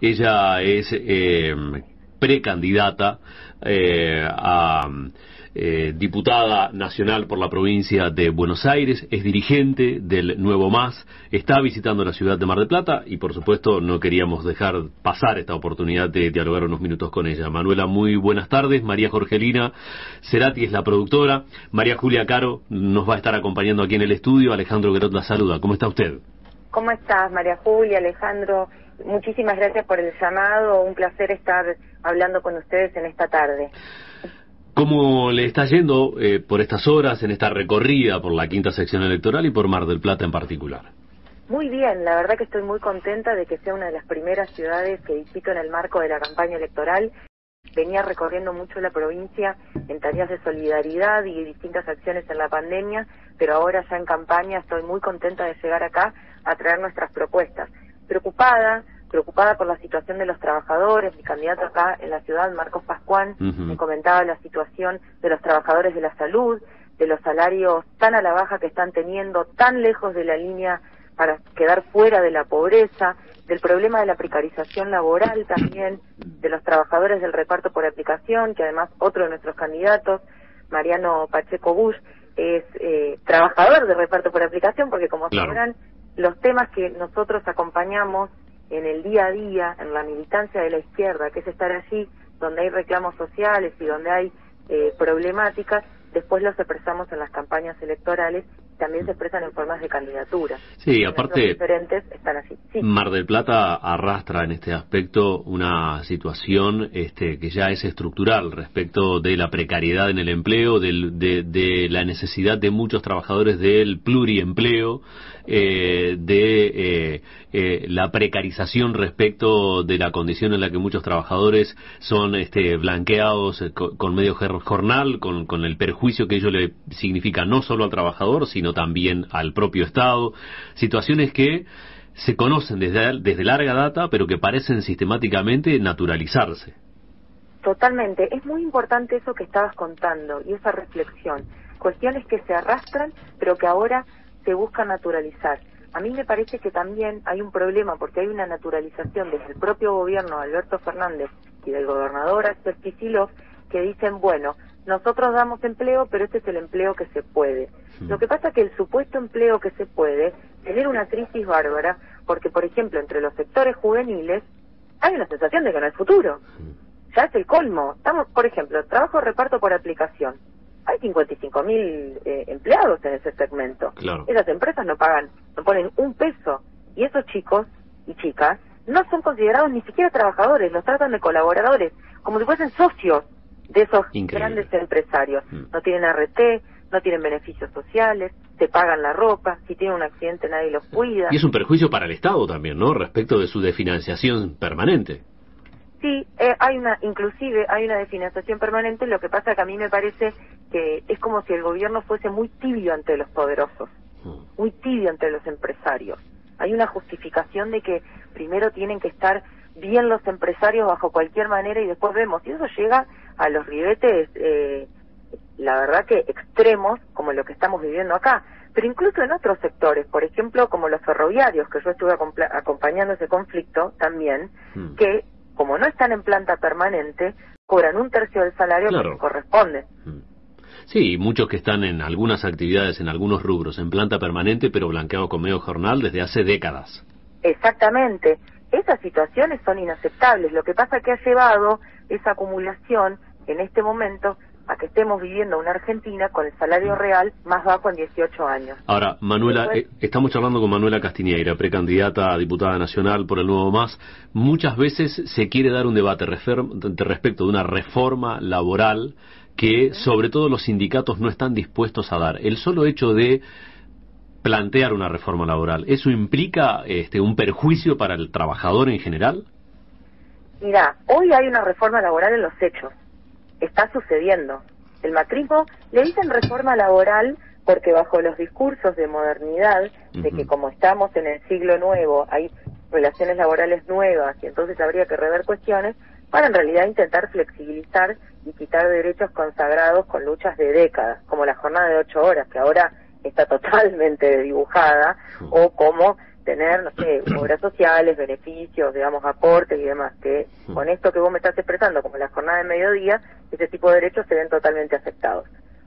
Ella es precandidata a diputada nacional por la provincia de Buenos Aires, es dirigente del Nuevo Más, está visitando la ciudad de Mar del Plata y por supuesto no queríamos dejar pasar esta oportunidad de dialogar unos minutos con ella. Manuela, muy buenas tardes. María Jorgelina Cerati es la productora. María Julia Caro nos va a estar acompañando aquí en el estudio. Alejandro Guerot la saluda. ¿Cómo está usted? ¿Cómo estás, María Julia, Alejandro? Muchísimas gracias por el llamado. Un placer estar hablando con ustedes en esta tarde. ¿Cómo le está yendo por estas horas en esta recorrida por la quinta sección electoral y por Mar del Plata en particular? Muy bien, la verdad que estoy muy contenta de que sea una de las primeras ciudades que visito en el marco de la campaña electoral. Venía recorriendo mucho la provincia en tareas de solidaridad y distintas acciones en la pandemia, pero ahora ya en campaña estoy muy contenta de llegar acá a traer nuestras propuestas. Preocupada por la situación de los trabajadores. Mi candidato acá en la ciudad, Marcos Pascuán, me comentaba la situación de los trabajadores de la salud, de los salarios tan a la baja que están teniendo, tan lejos de la línea para quedar fuera de la pobreza, del problema de la precarización laboral también, de los trabajadores del reparto por aplicación, que además otro de nuestros candidatos, Mariano Pacheco Bush, es trabajador de reparto por aplicación, porque como sabrán, los temas que nosotros acompañamos en el día a día, en la militancia de la izquierda, que es estar allí donde hay reclamos sociales y donde hay problemáticas, después los expresamos en las campañas electorales, también se expresan en formas de candidatura. Sí, aparte, diferentes están así. Sí. Mar del Plata arrastra en este aspecto una situación que ya es estructural respecto de la precariedad en el empleo, de la necesidad de muchos trabajadores del pluriempleo, la precarización respecto de la condición en la que muchos trabajadores son blanqueados con medio jornal, con el perjuicio que ello le significa no solo al trabajador, sino también al propio Estado. Situaciones que se conocen desde larga data, pero que parecen sistemáticamente naturalizarse. Totalmente. Es muy importante eso que estabas contando y esa reflexión. Cuestiones que se arrastran, pero que ahora se busca naturalizar. A mí me parece que también hay un problema porque hay una naturalización desde el propio gobierno de Alberto Fernández y del gobernador Axel Kicillof que dicen, bueno, nosotros damos empleo, pero este es el empleo que se puede. Lo que pasa es que el supuesto empleo que se puede genera una crisis bárbara, porque, por ejemplo, entre los sectores juveniles hay una sensación de que no hay futuro. Ya es el colmo. Estamos, por ejemplo, trabajo de reparto por aplicación. Hay 55.000 empleados en ese segmento. Claro. Esas empresas no ponen un peso. Y esos chicos y chicas no son considerados ni siquiera trabajadores, los tratan de colaboradores, como si fuesen socios de esos grandes empresarios. No tienen RT, no tienen beneficios sociales, te pagan la ropa, si tienen un accidente nadie los cuida. Y es un perjuicio para el Estado también, ¿no? Respecto de su desfinanciación permanente. Sí, inclusive hay una desfinanciación permanente. Lo que pasa que a mí me parece que es como si el gobierno fuese muy tibio ante los poderosos, muy tibio ante los empresarios. Hay una justificación de que primero tienen que estar bien los empresarios bajo cualquier manera y después vemos. Y eso llega a los ribetes, la verdad que extremos, como lo que estamos viviendo acá. Pero incluso en otros sectores, por ejemplo, como los ferroviarios, que yo estuve acompañando ese conflicto también, que como no están en planta permanente, cobran un tercio del salario que les corresponde. Sí, muchos que están en algunas actividades, en algunos rubros, en planta permanente, pero blanqueado con medio jornal desde hace décadas. Exactamente. Esas situaciones son inaceptables. Lo que pasa es que ha llevado esa acumulación en este momento a que estemos viviendo una Argentina con el salario real más bajo en 18 años. Ahora, Manuela, estamos charlando con Manuela Castiñeira, precandidata a diputada nacional por el Nuevo Más. Muchas veces se quiere dar un debate respecto de una reforma laboral que, sobre todo, los sindicatos no están dispuestos a dar. El solo hecho de plantear una reforma laboral, ¿eso implica un perjuicio para el trabajador en general? Mira, hoy hay una reforma laboral en los hechos. Está sucediendo. El macrismo le dicen reforma laboral porque bajo los discursos de modernidad, de que como estamos en el siglo nuevo, hay relaciones laborales nuevas y entonces habría que rever cuestiones, para en realidad intentar flexibilizar y quitar derechos consagrados con luchas de décadas, como la jornada de 8 horas, que ahora está totalmente dibujada, o como tener, no sé, obras sociales, beneficios, digamos, aportes y demás, que con esto que vos me estás expresando, como la jornada de mediodía, ese tipo de derechos se ven totalmente afectados.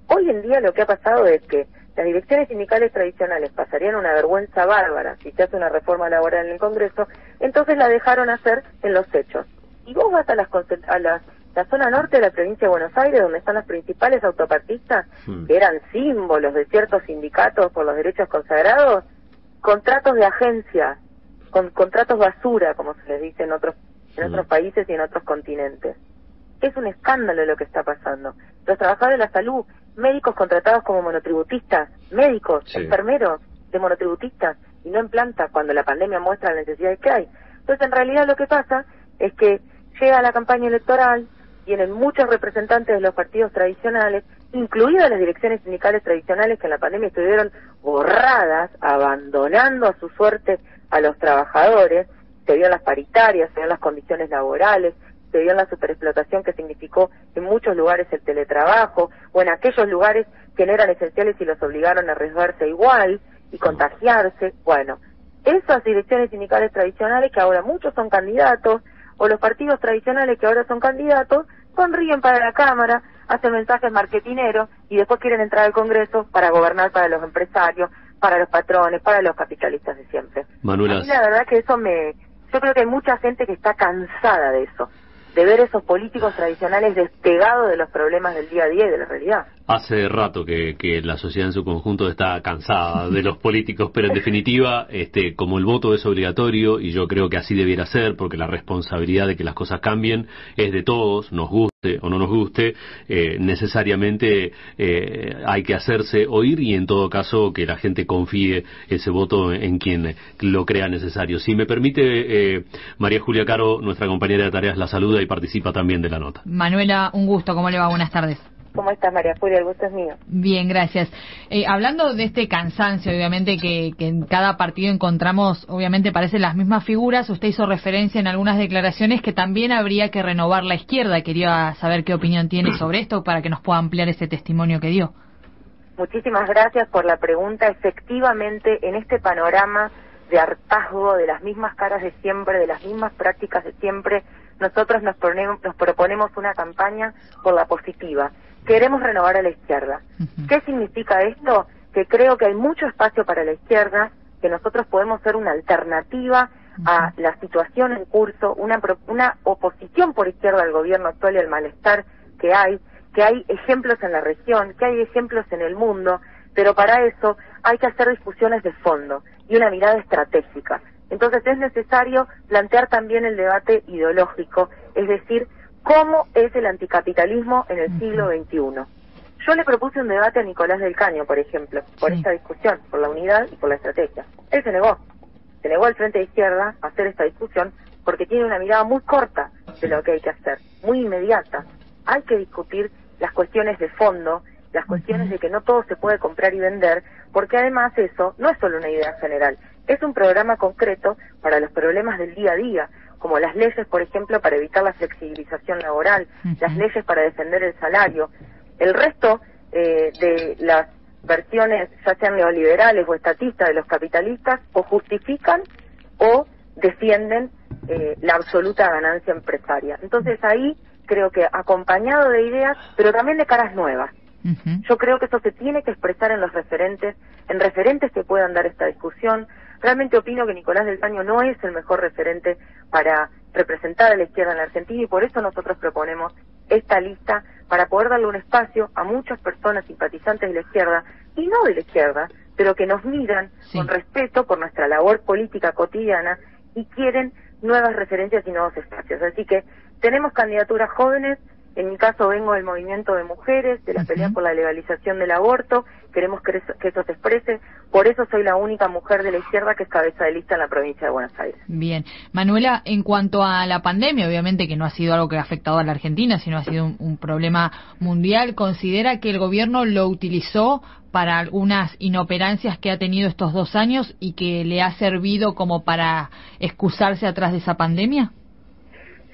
Hoy en día lo que ha pasado es que las direcciones sindicales tradicionales pasarían una vergüenza bárbara si se hace una reforma laboral en el Congreso, entonces la dejaron hacer en los hechos. Y vos vas a la zona norte de la provincia de Buenos Aires, donde están las principales autopartistas, que eran símbolos de ciertos sindicatos por los derechos consagrados, contratos de agencia, con contratos basura, como se les dice en otros países y en otros continentes. Es un escándalo lo que está pasando. Los trabajadores de la salud, médicos contratados como monotributistas, médicos, enfermeros de monotributistas, y no en planta cuando la pandemia muestra la necesidad que hay. Entonces, en realidad lo que pasa es que llega la campaña electoral, vienen muchos representantes de los partidos tradicionales, incluidas las direcciones sindicales tradicionales que en la pandemia estuvieron borradas, abandonando a su suerte a los trabajadores. Se vio en las paritarias, se vio en las condiciones laborales, se vio en la superexplotación que significó en muchos lugares el teletrabajo, o en aquellos lugares que no eran esenciales y los obligaron a arriesgarse igual y contagiarse. Bueno, esas direcciones sindicales tradicionales que ahora muchos son candidatos, o los partidos tradicionales que ahora son candidatos, sonríen para la Cámara, hacen mensajes marketineros y después quieren entrar al Congreso para gobernar para los empresarios, para los patrones, para los capitalistas de siempre. Manuela, a mí la verdad que yo creo que hay mucha gente que está cansada de eso, de ver esos políticos tradicionales despegados de los problemas del día a día y de la realidad. Hace rato que la sociedad en su conjunto está cansada de los políticos, pero en definitiva, como el voto es obligatorio, y yo creo que así debiera ser, porque la responsabilidad de que las cosas cambien es de todos, nos guste o no nos guste, necesariamente hay que hacerse oír y en todo caso que la gente confíe ese voto en quien lo crea necesario. Si me permite, María Julia Caro, nuestra compañera de tareas, la saluda y participa también de la nota. Manuela, un gusto, ¿cómo le va? Buenas tardes. ¿Cómo estás, María Julia? El gusto es mío. Bien, gracias. Hablando de este cansancio, obviamente, que en cada partido encontramos, obviamente, parecen las mismas figuras. Usted hizo referencia en algunas declaraciones que también habría que renovar la izquierda. Quería saber qué opinión tiene sobre esto para que nos pueda ampliar ese testimonio que dio. Muchísimas gracias por la pregunta. Efectivamente, en este panorama de hartazgo, de las mismas caras de siempre, de las mismas prácticas de siempre, nosotros nos proponemos una campaña por la positiva. Queremos renovar a la izquierda. ¿Qué significa esto? Que creo que hay mucho espacio para la izquierda, que nosotros podemos ser una alternativa a la situación en curso, una oposición por izquierda al gobierno actual y al malestar que hay ejemplos en la región, que hay ejemplos en el mundo, pero para eso hay que hacer discusiones de fondo y una mirada estratégica. Entonces es necesario plantear también el debate ideológico, es decir, ¿cómo es el anticapitalismo en el siglo XXI? Yo le propuse un debate a Nicolás del Caño, por ejemplo, por esta discusión, por la unidad y por la estrategia. Él se negó al Frente de Izquierda a hacer esta discusión porque tiene una mirada muy corta de lo que hay que hacer, muy inmediata. Hay que discutir las cuestiones de fondo, las cuestiones de que no todo se puede comprar y vender, porque además eso no es solo una idea general, es un programa concreto para los problemas del día a día, como las leyes, por ejemplo, para evitar la flexibilización laboral, las leyes para defender el salario. El resto de las versiones, ya sean neoliberales o estatistas de los capitalistas, o justifican o defienden la absoluta ganancia empresaria. Entonces ahí creo que acompañado de ideas, pero también de caras nuevas. Yo creo que eso se tiene que expresar en los referentes que puedan dar esta discusión. Realmente opino que Nicolás del Caño no es el mejor referente para representar a la izquierda en la Argentina y por eso nosotros proponemos esta lista para poder darle un espacio a muchas personas simpatizantes de la izquierda y no de la izquierda, pero que nos miran con respeto por nuestra labor política cotidiana y quieren nuevas referencias y nuevos espacios. Así que tenemos candidaturas jóvenes. En mi caso vengo del movimiento de mujeres, de la pelea por la legalización del aborto, queremos que eso se exprese, por eso soy la única mujer de la izquierda que es cabeza de lista en la provincia de Buenos Aires. Bien. Manuela, en cuanto a la pandemia, obviamente que no ha sido algo que ha afectado a la Argentina, sino ha sido un problema mundial, ¿considera que el gobierno lo utilizó para algunas inoperancias que ha tenido estos 2 años y que le ha servido como para excusarse atrás de esa pandemia?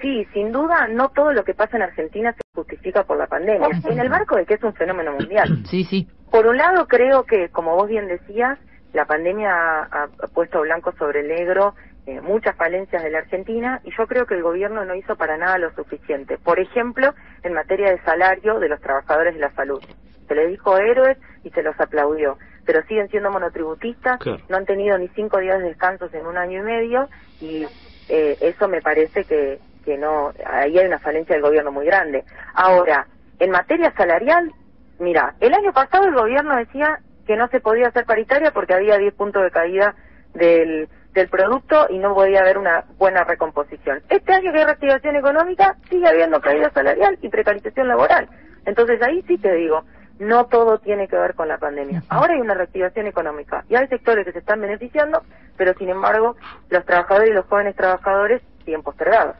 Sí, sin duda, no todo lo que pasa en Argentina se justifica por la pandemia, en el marco de que es un fenómeno mundial. Sí. Por un lado, creo que, como vos bien decías, la pandemia ha puesto blanco sobre negro muchas falencias de la Argentina, y yo creo que el gobierno no hizo para nada lo suficiente. Por ejemplo, en materia de salario de los trabajadores de la salud. Se les dijo héroes y se los aplaudió, pero siguen siendo monotributistas, claro. No han tenido ni 5 días de descansos en 1 año y medio, y eso me parece que no, ahí hay una falencia del gobierno muy grande. Ahora, en materia salarial, mira, el año pasado el gobierno decía que no se podía hacer paritaria porque había 10 puntos de caída del producto y no podía haber una buena recomposición. Este año que hay reactivación económica, sigue habiendo caída salarial y precarización laboral. Entonces ahí sí te digo, no todo tiene que ver con la pandemia. Ahora hay una reactivación económica y hay sectores que se están beneficiando, pero sin embargo los trabajadores y los jóvenes trabajadores siguen postergados.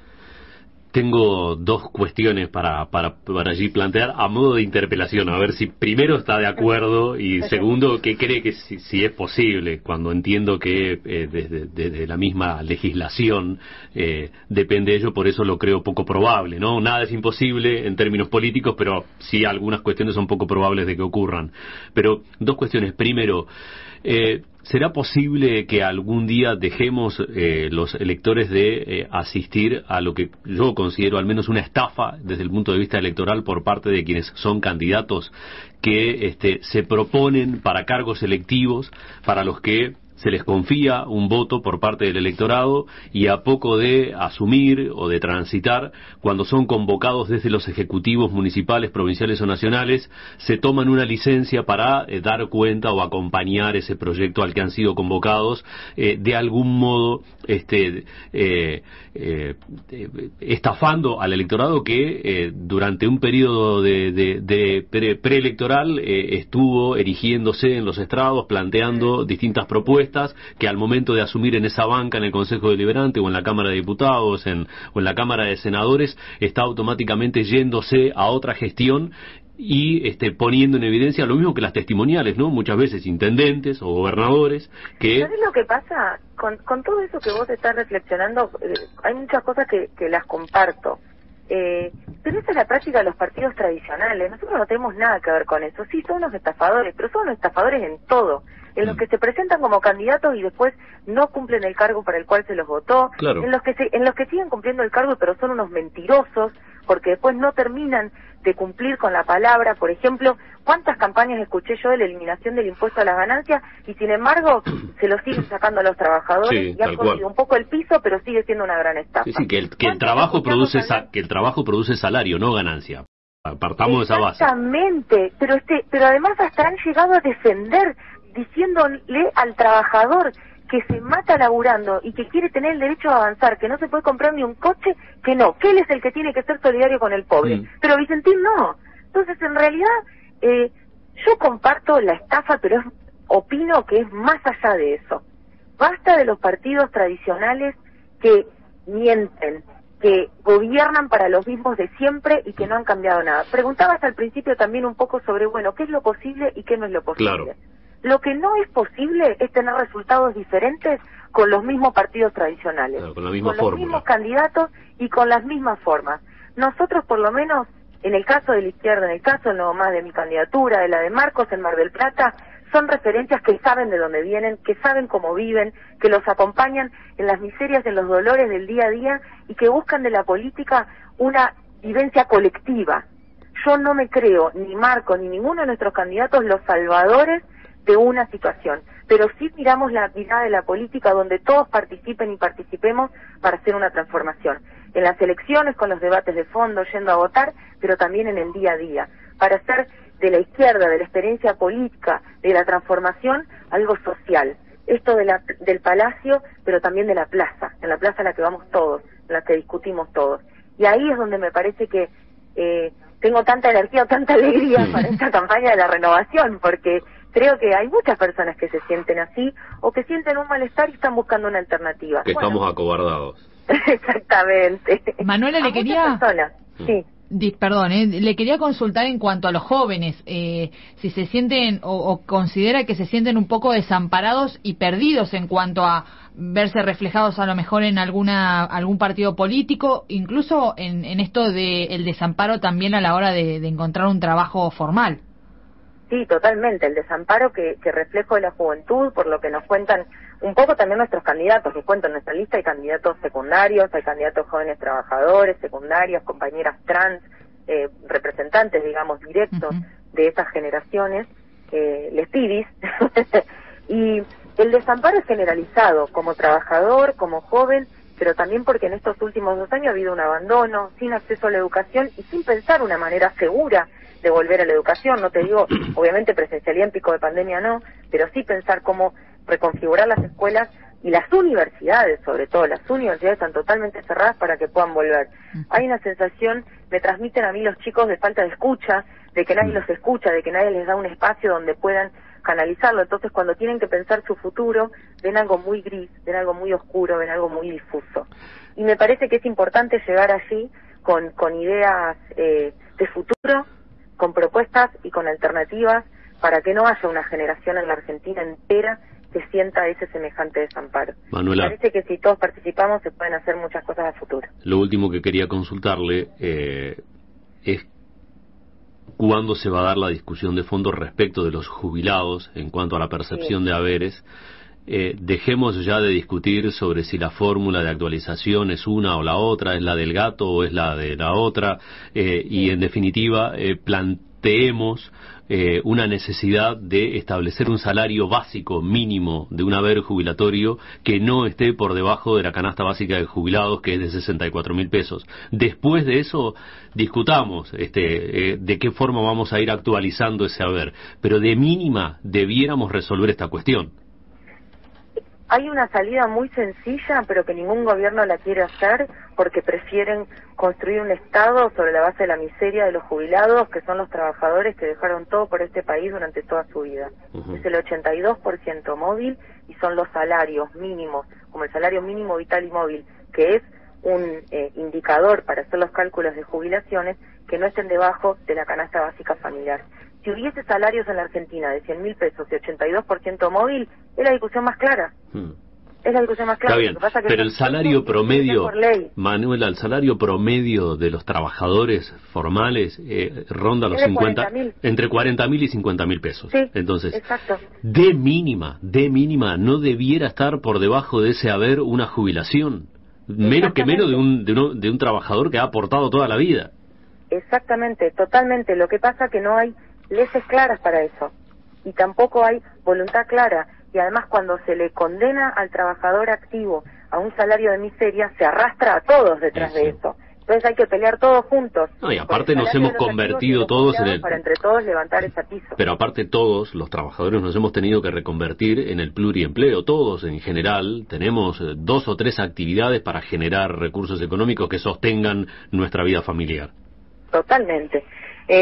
Tengo 2 cuestiones para allí plantear a modo de interpelación, a ver si primero está de acuerdo y segundo, ¿qué cree que si es posible? Cuando entiendo que desde la misma legislación depende ello, por eso lo creo poco probable, ¿no? Nada es imposible en términos políticos, pero sí algunas cuestiones son poco probables de que ocurran. Pero 2 cuestiones. Primero, ¿será posible que algún día dejemos los electores de asistir a lo que yo considero al menos una estafa desde el punto de vista electoral por parte de quienes son candidatos que se proponen para cargos electivos para los que se les confía un voto por parte del electorado y a poco de asumir o de transitar, cuando son convocados desde los ejecutivos municipales, provinciales o nacionales, se toman una licencia para dar cuenta o acompañar ese proyecto al que han sido convocados, de algún modo estafando al electorado que durante un periodo de preelectoral estuvo erigiéndose en los estrados, planteando distintas propuestas que al momento de asumir en esa banca en el Consejo Deliberante o en la Cámara de Diputados o en la Cámara de Senadores está automáticamente yéndose a otra gestión y poniendo en evidencia lo mismo que las testimoniales, ¿no? Muchas veces intendentes o gobernadores que... ¿Sabes lo que pasa? Con todo eso que vos estás reflexionando, hay muchas cosas que las comparto. Pero esa es la práctica de los partidos tradicionales. Nosotros no tenemos nada que ver con eso. Sí, son unos estafadores, pero son unos estafadores en todo. En los que se presentan como candidatos y después no cumplen el cargo para el cual se los votó, claro. en los que siguen cumpliendo el cargo pero son unos mentirosos, porque después no terminan de cumplir con la palabra. Por ejemplo, ¿cuántas campañas escuché yo de la eliminación del impuesto a las ganancias y sin embargo se lo siguen sacando a los trabajadores y han cogido un poco el piso, pero sigue siendo una gran estafa? Sí, que el trabajo produce salario, no ganancia. Partamos de esa base. Exactamente, pero además hasta han llegado a defender, diciéndole al trabajador que se mata laburando y que quiere tener el derecho a avanzar, que no se puede comprar ni un coche, que él es el que tiene que ser solidario con el pobre. Pero Vicentín no. Entonces, en realidad, yo comparto la estafa, pero opino que es más allá de eso. Basta de los partidos tradicionales que mienten, que gobiernan para los mismos de siempre y que no han cambiado nada. Preguntabas al principio también un poco sobre, qué es lo posible y qué no es lo posible. Claro. Lo que no es posible es tener resultados diferentes con los mismos partidos tradicionales, claro, con la misma con fórmula, los mismos candidatos y con las mismas formas. Nosotros, por lo menos, en el caso de la izquierda, en el caso no más de mi candidatura, de la de Marcos en Mar del Plata, son referencias que saben de dónde vienen, que saben cómo viven, que los acompañan en las miserias, en los dolores del día a día y que buscan de la política una vivencia colectiva. Yo no me creo, ni Marcos, ni ninguno de nuestros candidatos, los salvadores de una situación, pero sí miramos la mirada de la política donde todos participen y participemos para hacer una transformación. En las elecciones, con los debates de fondo, yendo a votar, pero también en el día a día, para hacer de la izquierda, de la experiencia política, de la transformación, algo social. Esto del palacio, pero también de la plaza, en la plaza a la que vamos todos, en la que discutimos todos. Y ahí es donde me parece que tengo tanta energía o tanta alegría para esta campaña de la renovación, porque creo que hay muchas personas que se sienten así o que sienten un malestar y están buscando una alternativa. Que estamos acobardados. Exactamente. Manuela, le quería... Sí. Perdón, le quería consultar en cuanto a los jóvenes, si se sienten o considera que se sienten un poco desamparados y perdidos en cuanto a verse reflejados a lo mejor en algún partido político, incluso en esto de el desamparo también a la hora de encontrar un trabajo formal. Sí, totalmente. El desamparo que reflejo de la juventud, por lo que nos cuentan un poco también nuestros candidatos, que cuentan en nuestra lista, hay candidatos secundarios, hay candidatos jóvenes trabajadores, secundarios, compañeras trans, representantes, digamos, directos de esas generaciones, les pibis, y el desamparo es generalizado, como trabajador, como joven, pero también porque en estos últimos 2 años ha habido un abandono, sin acceso a la educación y sin pensar una manera segura de volver a la educación. No te digo, obviamente presencialidad en pico de pandemia no, pero sí pensar cómo reconfigurar las escuelas y las universidades, sobre todo. Las universidades están totalmente cerradas para que puedan volver. Hay una sensación, me transmiten a mí los chicos, de falta de escucha, de que nadie los escucha, de que nadie les da un espacio donde puedan canalizarlo. Entonces, cuando tienen que pensar su futuro, ven algo muy gris, ven algo muy oscuro, ven algo muy difuso. Y me parece que es importante llegar allí con ideas de futuro, con propuestas y con alternativas, para que no haya una generación en la Argentina entera que sienta ese semejante desamparo. Manuela, Me parece que si todos participamos se pueden hacer muchas cosas a futuro. Lo último que quería consultarle es cuándo se va a dar la discusión de fondo respecto de los jubilados en cuanto a la percepción de haberes. Dejemos ya de discutir sobre si la fórmula de actualización es una o la otra, es la del gato o es la de la otra, y en definitiva planteemos una necesidad de establecer un salario básico mínimo de un haber jubilatorio que no esté por debajo de la canasta básica de jubilados, que es de 64.000 pesos. Después de eso discutamos de qué forma vamos a ir actualizando ese haber, pero de mínima debiéramos resolver esta cuestión. Hay una salida muy sencilla, pero que ningún gobierno la quiere hacer, porque prefieren construir un Estado sobre la base de la miseria de los jubilados, que son los trabajadores que dejaron todo por este país durante toda su vida. Es el 82% móvil y son los salarios mínimos, como el salario mínimo vital y móvil, que es un indicador para hacer los cálculos de jubilaciones, que no estén debajo de la canasta básica familiar. Si hubiese salarios en la Argentina de 100.000 pesos y 82% móvil, es la discusión más clara. Es la discusión más clara. Está bien, pero el salario promedio, Manuela, el salario promedio de los trabajadores formales ronda los 50, entre 40.000 y 50.000 pesos. Sí, entonces, exacto. de mínima, no debiera estar por debajo de ese haber una jubilación. Menos de un trabajador que ha aportado toda la vida. Exactamente, totalmente. Lo que pasa que no hay leyes claras para eso y tampoco hay voluntad clara, y además cuando se le condena al trabajador activo a un salario de miseria, se arrastra a todos detrás de eso. Entonces hay que pelear todos juntos. No, y aparte nos hemos convertido todos en el... Para entre todos levantar ese piso. Pero aparte todos, los trabajadores, nos hemos tenido que reconvertir en el pluriempleo. Todos en general tenemos 2 o 3 actividades para generar recursos económicos que sostengan nuestra vida familiar. Totalmente.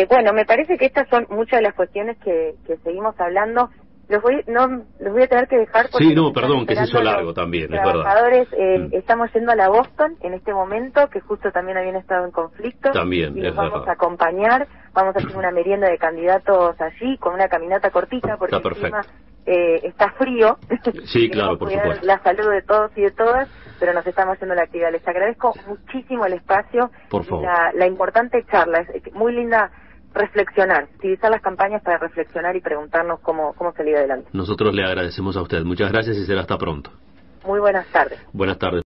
Bueno, me parece que estas son muchas de las cuestiones que seguimos hablando. Los voy a tener que dejar porque... Sí, no, perdón, que se hizo largo también, es verdad. Los trabajadores estamos yendo a la Boston en este momento, que justo también habían estado en conflicto. También, y los vamos a acompañar, vamos a hacer una merienda de candidatos allí, con una caminata cortita, porque el clima está frío. Sí, claro, por supuesto. La salud de todos y de todas, pero nos estamos haciendo la actividad. Les agradezco muchísimo el espacio, por favor. La importante charla, es muy linda. Reflexionar, utilizar las campañas para reflexionar y preguntarnos cómo salir adelante. Nosotros le agradecemos a usted. Muchas gracias y será hasta pronto. Muy buenas tardes. Buenas tardes.